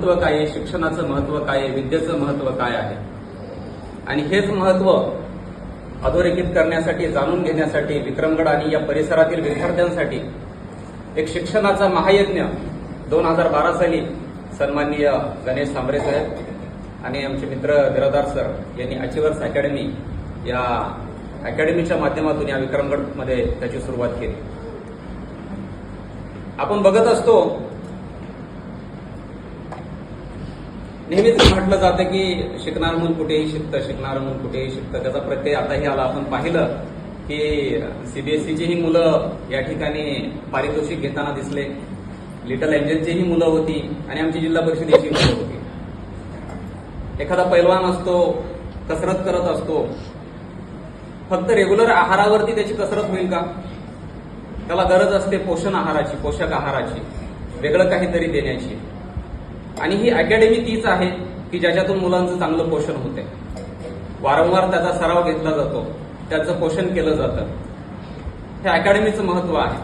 महत्व काय आहे, शिक्षणाचं महत्व काय आहे, विद्येचं महत्व काय आहे आणि हेच महत्व अधोरेखित करण्यासाठी, जाणून घेण्यासाठी विक्रमगड आणि या परिसरातील विद्यार्थ्यांसाठी एक शिक्षणाचा महायज्ञ 2012 साली सन्माननीय गणेश सांबरे साहेब आणि आमचे मित्र बिरादार सर यांनी अचिव्हर्स अकॅडमी या अकॅडमीच्या माध्यमातून या विक्रमगडमध्ये त्याची सुरुवात केली. आपण बघत असतो, नेहमीच म्हटलं जातं की शिकणार मूल कुठेही शिकतं, शिकणार मूल कुठेही शिकतं. त्याचा प्रत्यय आताही आला. आपण पाहिलं की सीबीएसईची ही मुलं या ठिकाणी पारितोषिक घेताना दिसले, लिटल एंजलची ही मुलं होती आणि आमची जिल्हा परिषदेची मुलं होती. एखादा पैलवान असतो, कसरत करत असतो, फक्त रेग्युलर आहारावरती त्याची कसरत होईल का? त्याला गरज असते पोषण आहाराची, पोषक आहाराची, वेगळं काहीतरी देण्याची. आणि ही अकॅडमी तीच आहे की ज्याच्यातून मुलांचं चांगलं पोषण होते. वारंवार त्याचा सराव घेतला जातो, त्याचं पोषण केलं जातं. हे अकॅडमीचं महत्व आहे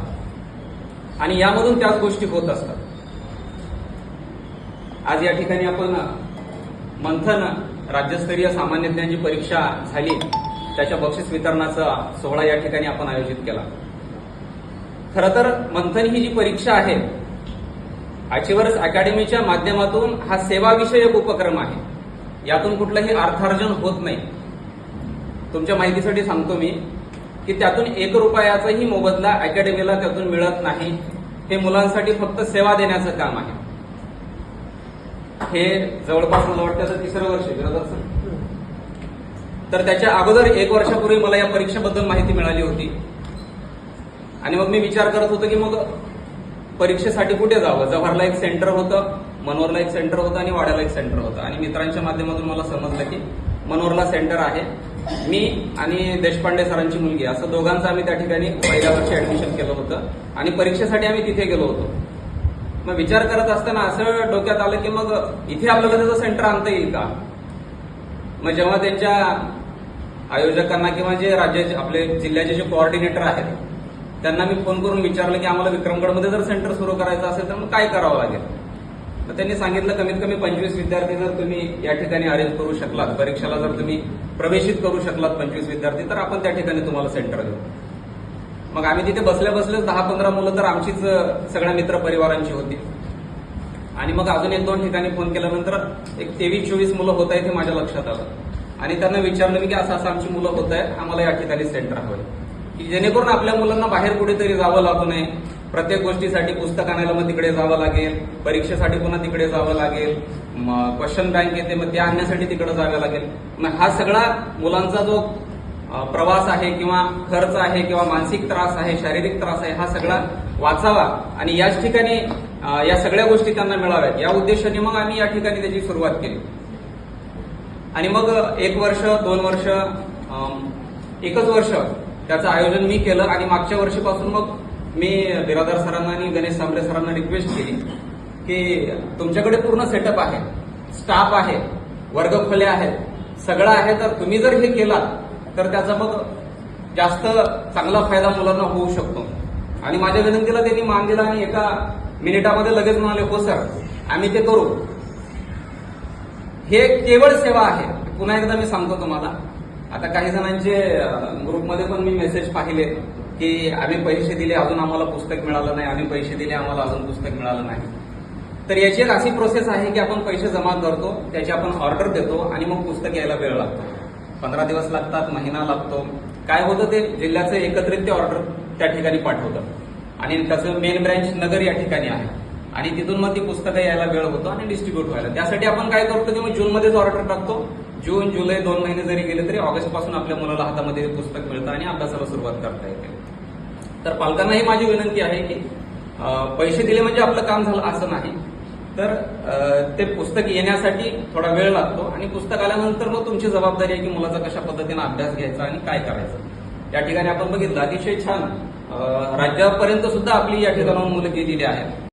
आणि यामधून त्याच गोष्टी होत असतात. आज या ठिकाणी आपण मंथन राज्यस्तरीय सामान्य ज्ञानाची परीक्षा झाली, त्याच्या बक्षीस वितरणाचा सोहळा या ठिकाणी आपण आयोजित केला. खरं तर मंथन ही जी परीक्षा आहे, अचिव्हर्स अकॅडमीच्या माध्यमातून हा सेवाविषयक उपक्रम आहे. यातून कुठलंही अर्थार्जन होत नाही. तुमच्या माहितीसाठी सांगतो मी की त्यातून 1 रुपयाचाही मोबदला अकॅडमीला त्यातून मिळत नाही. हे मुलांसाठी फक्त सेवा देण्याचं काम आहे. हे जवळपास मला वाटतं त्याचं 3रं वर्ष आहे. तर त्याच्या अगोदर 1 वर्षापूर्वी मला या परीक्षेबद्दल माहिती मिळाली होती आणि मग मी विचार करत होतो की मग परीक्षेसाठी कुठे जावं. जव्हारला एक सेंटर होतं, मनोरला एक सेंटर होतं आणि वाड्याला एक सेंटर होतं. आणि मित्रांच्या माध्यमातून मला समजलं की मनोरला सेंटर आहे. मी आणि देशपांडे सरांची मुलगी असं दोघांचं आम्ही त्या ठिकाणी पहिल्या वर्षी ऍडमिशन केलं होतं आणि परीक्षेसाठी आम्ही तिथे गेलो होतो. मग विचार करत असताना असं डोक्यात आलं की मग इथे आपल्याला त्याचं सेंटर आणता येईल का? मग जेव्हा त्यांच्या आयोजकांना किंवा जे राज्याचे आपले जिल्ह्याचे जे कोऑर्डिनेटर आहेत त्यांना मी फोन करून विचारलं की आम्हाला विक्रमगडमध्ये जर सेंटर सुरू करायचं असेल तर मग काय करावं लागेल. तर त्यांनी सांगितलं कमीत कमी 25 विद्यार्थी जर तुम्ही या ठिकाणी अरेंज करू शकलात, परीक्षेला जर तुम्ही प्रवेशित करू शकलात 25 विद्यार्थी, तर आपण त्या ठिकाणी तुम्हाला सेंटर देऊ. मग आम्ही तिथे बसल्या 10-15 मुलं तर आमचीच सगळ्या मित्र परिवारांची होती. आणि मग अजून 1-2 ठिकाणी फोन केल्यानंतर एक 23-24 मुलं होत आहेत हे माझ्या लक्षात आलं. आणि त्यांना विचारलं मी की असं आमची मुलं होत आहेत, आम्हाला या ठिकाणी सेंटर हवंय की जेणेकरून आपल्या मुलांना बाहेर कुठेतरी जावं लागू नये. प्रत्येक गोष्टीसाठी पुस्तक आणायला मग तिकडे जावं लागेल, परीक्षेसाठी पुन्हा तिकडे जावं लागेल, क्वेश्चन बँक येते मग ते आणण्यासाठी तिकडे जावं लागेल. मग हा सगळा मुलांचा जो प्रवास आहे किंवा खर्च आहे किंवा मानसिक त्रास आहे, शारीरिक त्रास आहे, हा सगळा वाचावा आणि याच ठिकाणी या सगळ्या गोष्टी त्यांना मिळाव्यात या उद्देशाने मग आम्ही या ठिकाणी त्याची सुरुवात केली. आणि मग 1 वर्ष, 2 वर्ष, 1च वर्ष त्याचं आयोजन मी केलं. आणि मागच्या वर्षीपासून मग मी बिरादार सरांना आणि गणेश सांबरे सरांना रिक्वेस्ट केली की तुमच्याकडे पूर्ण सेटअप आहे, स्टाफ आहे, वर्गखोल्या आहेत, सगळं आहे, तर तुम्ही जर हे केलात तर त्याचा मग जास्त चांगला फायदा मुलांना होऊ शकतो. आणि माझ्या विनंतीला त्यांनी मान दिला आणि 1 मिनिटामध्ये लगेच म्हणाले हो सर आम्ही ते करू. हे केवळ सेवा आहे. पुन्हा एकदा मी सांगतो तुम्हाला, आता काही जणांचे ग्रुपमध्ये पण मी मेसेज पाहिले की आम्ही पैसे दिले अजून आम्हाला पुस्तक मिळालं नाही, आम्ही पैसे दिले आम्हाला अजून पुस्तक मिळालं नाही. तर याची एक अशी प्रोसेस आहे की आपण पैसे जमा करतो, त्याची आपण ऑर्डर देतो आणि मग पुस्तक यायला वेळ लागतो. 15 दिवस लागतात, महिना लागतो. काय होतं ते जिल्ह्याचं एकत्रित ते ऑर्डर त्या ठिकाणी पाठवतं आणि त्याचं मेन ब्रँच नगर या ठिकाणी आहे आणि तिथून मग ती पुस्तकं यायला वेळ होतो आणि डिस्ट्रीब्यूट व्हायला. त्यासाठी आपण काय करतो की मग जूनमध्येच ऑर्डर टाकतो. जून, जुलै 2 महिने जरी गेले तरी ऑगस्ट पासून आपल्या मुलाला हातामध्ये पुस्तक मिळतं आणि अभ्यासाला सुरुवात करता येते. तर पालकांनाही माझी विनंती आहे की पैसे दिले म्हणजे आपलं काम झालं असं नाही. तर ते पुस्तक येण्यासाठी थोडा वेळ लागतो आणि पुस्तक आल्यानंतर मग तुमची जबाबदारी आहे की मुलाचा कशा पद्धतीने अभ्यास घ्यायचा आणि काय करायचं. या ठिकाणी आपण बघितलं अतिशय छान राज्यापर्यंत सुद्धा आपली या ठिकाणाहून मुलं गेलेली आहेत.